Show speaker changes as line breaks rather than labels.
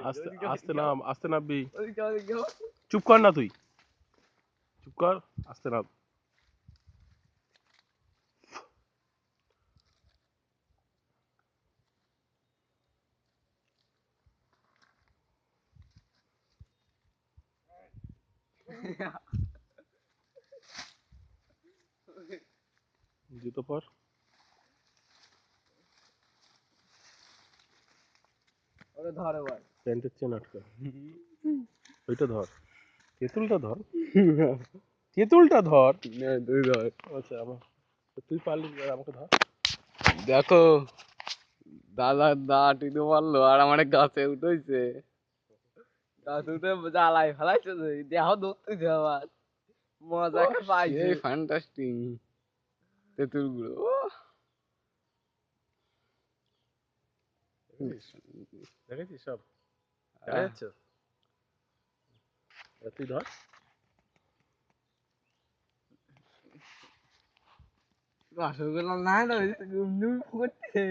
আস্তে আস্তে নাম, আস্তে নামবি। চুপ কর না তুই, চুপ কর, আস্তে নাম। জুতো পর। প্যান্টের চেন আটকা। ওইটা ধর, তেঁতুলটা ধর, তেঁতুলটা ধর। তুই ধর। আচ্ছা আমার, তুই পারলি, আমাকে ধর।
দেখো দাদা দা টিনু মারলো আর আমার গাছে উঠেছে, গাছে উঠে জ্বালাই ফেলাইছে, দেহ ধরতেছে আবার মজা পাইছে। ফ্যান্টাস্টিক তেঁতুল গুলো।
দেখেছিস সব দেখা যাচ্ছে। তুই ধর।
রসগোল্লা নাই না করতে